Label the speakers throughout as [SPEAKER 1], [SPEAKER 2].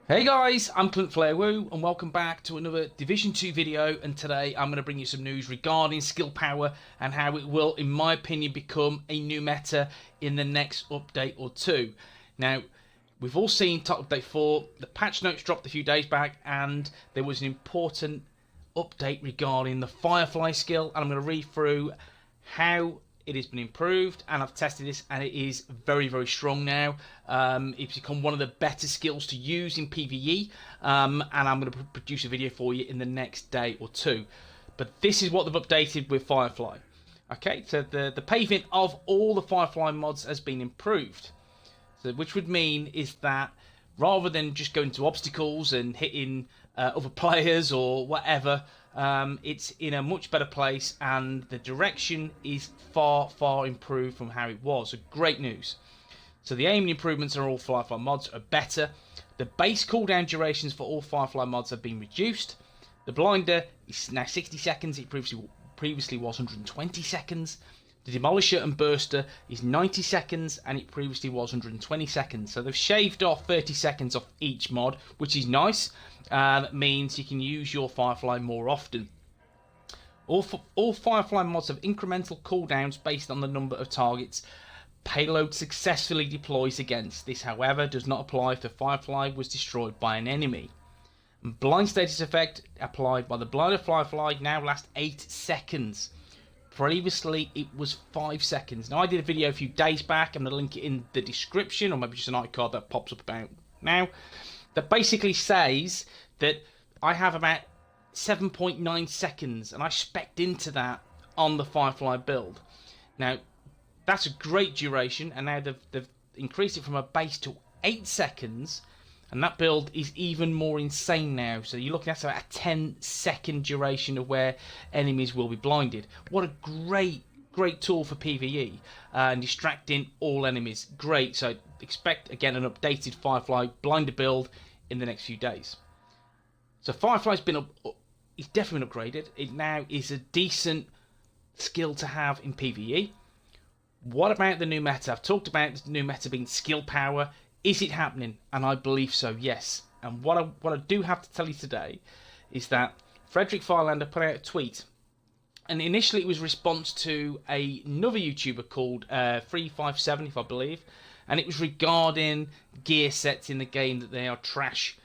[SPEAKER 1] Hey guys, I'm Clint Flairwoo and welcome back to another Division 2 video, and today I'm going to bring you some news regarding skill power and how it will, in my opinion, become a new meta in the next update or two. Now, we've all seen Top Update 4, the patch notes dropped a few days back and there was an important update regarding the Firefly skill, and I'm going to read through how it has been improved, and I've tested this and it is very, very strong now. It's become one of the better skills to use in PvE, and I'm going to produce a video for you in the next day or two. But this is what they've updated with Firefly. Okay, so the paving of all the Firefly mods has been improved. So which would mean is that rather than just going to obstacles and hitting other players or whatever, it's in a much better place and the direction is far, far improved from how it was. So great news. So the aiming improvements on all Firefly mods are better. The base cooldown durations for all Firefly mods have been reduced. The blinder is now 60 seconds. It previously was 120 seconds. The Demolisher and Burster is 90 seconds and it previously was 120 seconds. So they've shaved off 30 seconds off each mod, which is nice. That means you can use your Firefly more often. All Firefly mods have incremental cooldowns based on the number of targets payload successfully deploys against. This, however, does not apply if the Firefly was destroyed by an enemy. And blind status effect applied by the blinded Firefly now lasts 8 seconds. Previously, it was 5 seconds. Now, I did a video a few days back. I'm going to link it in the description, or maybe just an icon that pops up about now, that basically says that I have about 7.9 seconds, and I spec'd into that on the Firefly build. Now, that's a great duration, and now they've increased it from a base to 8 seconds, and that build is even more insane now. So you're looking at about a 10-second duration of where enemies will be blinded. What a great tool for PvE and distracting all enemies. Great. So expect again an updated Firefly blinder build in the next few days. So Firefly's been it's definitely been upgraded. It now is a decent skill to have in PvE. What about the new meta? I've talked about the new meta being skill power. Is it happening? And I believe so, yes. And what I do have to tell you today is that Frederick Firelander put out a tweet, and initially it was a response to another YouTuber called TU5, if I believe, and it was regarding gear sets in the game, that they are trash.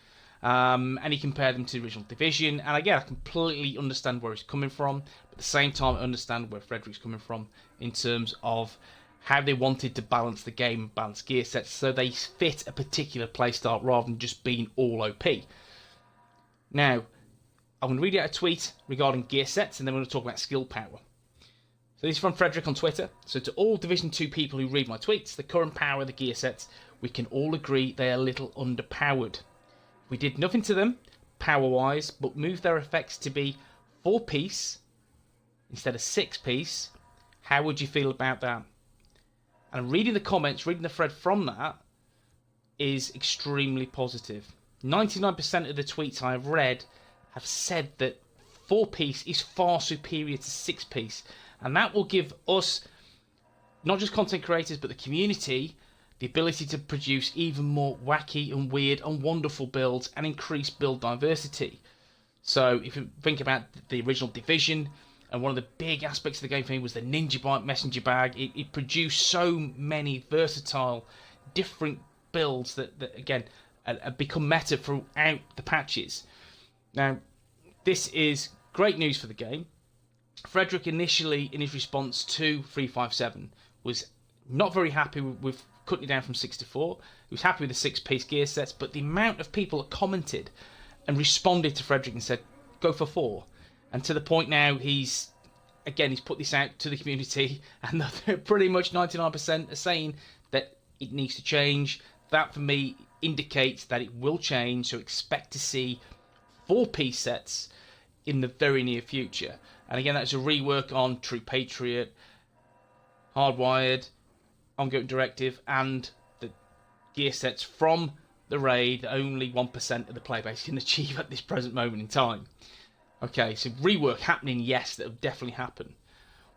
[SPEAKER 1] And he compared them to the original Division, and again, I completely understand where he's coming from, but at the same time I understand where Frederick's coming from in terms of how they wanted to balance the game, balance gear sets, so they fit a particular playstyle rather than just being all OP. Now, I'm going to read out a tweet regarding gear sets, and then we're going to talk about skill power. So this is from Frederick on Twitter. So to all Division 2 people who read my tweets, the current power of the gear sets, we can all agree they are a little underpowered. We did nothing to them, power-wise, but moved their effects to be 4-piece instead of 6-piece. How would you feel about that? And reading the comments, reading the thread from that is extremely positive. 99% of the tweets I have read have said that 4-piece is far superior to 6-piece. And that will give us, not just content creators, but the community, the ability to produce even more wacky and weird and wonderful builds and increase build diversity. So if you think about the original Division, and one of the big aspects of the game for me was the Ninja Bite Messenger Bag. It produced so many versatile, different builds that again, have become meta throughout the patches. Now, this is great news for the game. Frederick initially, in his response to 357, was not very happy with cutting it down from 6 to 4. He was happy with the 6-piece gear sets, but the amount of people that commented and responded to Frederick and said, go for 4. And to the point now, he's put this out to the community, and pretty much 99% are saying that it needs to change. That, for me, indicates that it will change, so expect to see 4-piece sets in the very near future. And again, that's a rework on True Patriot, Hardwired, Ongoing Directive, and the gear sets from the raid that only 1% of the player base can achieve at this present moment in time. Okay, so rework happening, yes, that will definitely happen.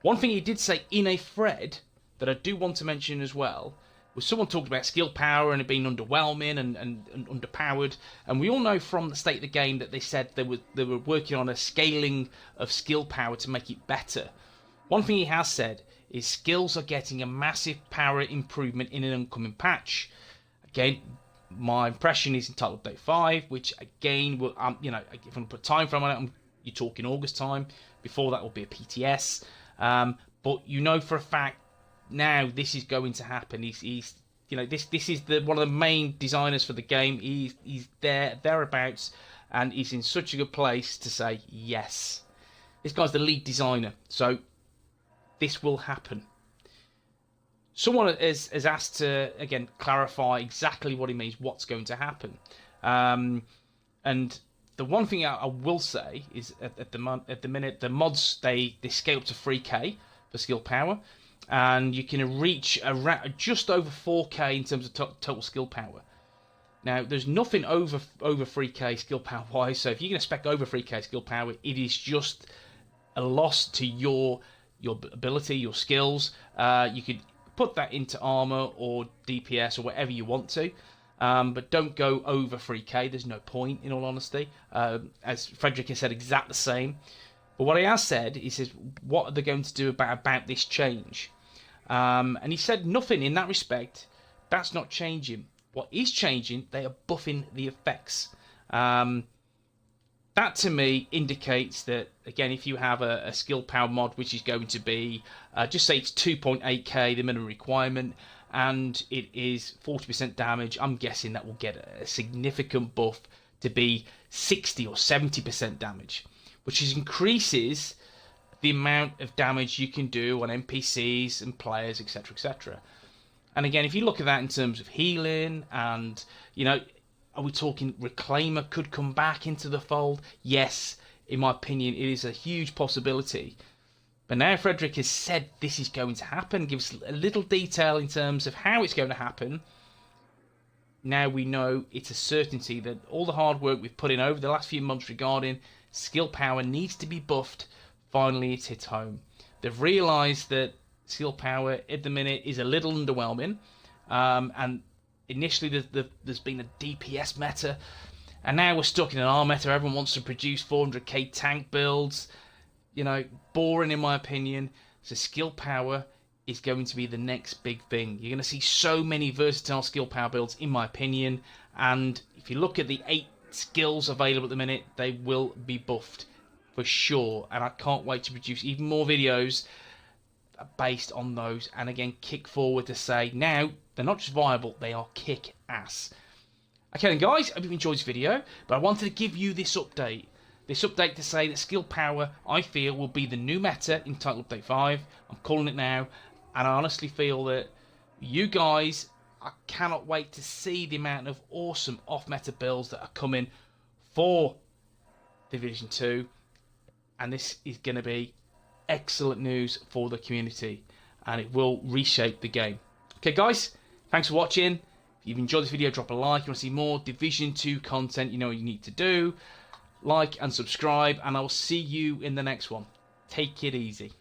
[SPEAKER 1] One thing he did say in a thread that I do want to mention as well, Well, someone talked about skill power and it being underwhelming and underpowered, and we all know from the state of the game that they said they were working on a scaling of skill power to make it better. One thing he has said is skills are getting a massive power improvement in an upcoming patch. Again, my impression is in Title Update 5, which again will, you know, if I'm going to put time frame on it, you're talking August time. Before that will be a PTS, but you know for a fact now this is going to happen. He's you know, this is one of the main designers for the game. He's thereabouts, and he's in such a good place to say yes. This guy's the lead designer, so this will happen. Someone has asked to again clarify exactly what he means, what's going to happen, and the one thing I will say is at the minute the mods they scale up to 3k for skill power, and you can reach just over 4k in terms of total skill power. Now there's nothing over 3k skill power wise, so if you're going to spec over 3k skill power, it is just a loss to your ability, your skills. You could put that into armor or DPS or whatever you want to. But don't go over 3k, there's no point, in all honesty. As Frederick has said exactly the same. But what he has said, he says, what are they going to do about this change? And he said nothing in that respect. That's not changing. What is changing, they are buffing the effects. That to me indicates that, again, if you have a skill power mod, which is going to be, just say it's 2.8k, the minimum requirement, and it is 40% damage, I'm guessing that will get a significant buff to be 60 or 70% damage, which increases the amount of damage you can do on NPCs and players, etc., etc. And again, if you look at that in terms of healing, and, you know, are we talking Reclaimer could come back into the fold? Yes, in my opinion, it is a huge possibility. But now Frederick has said this is going to happen, gives a little detail in terms of how it's going to happen. Now we know it's a certainty that all the hard work we've put in over the last few months regarding skill power needs to be buffed. Finally, it's hit home. They've realised that skill power at the minute is a little underwhelming, and initially there's been a DPS meta, and now we're stuck in an R meta. Everyone wants to produce 400k tank builds. You know, boring in my opinion. So skill power is going to be the next big thing. You're going to see so many versatile skill power builds, in my opinion, and if you look at the 8 skills available at the minute, they will be buffed for sure, and I can't wait to produce even more videos based on those, and again kick forward to say now they're not just viable, they are kick ass. Okay then guys, I hope you've enjoyed this video, but I wanted to give you this update. This update to say that skill power, I feel, will be the new meta in Title Update 5. I'm calling it now, and I honestly feel that you guys, I cannot wait to see the amount of awesome off-meta builds that are coming for Division 2, and this is going to be excellent news for the community, and it will reshape the game. Okay guys, thanks for watching. If you've enjoyed this video, drop a like. If you want to see more Division 2 content, you know what you need to do. Like and subscribe, and I will see you in the next one. Take it easy.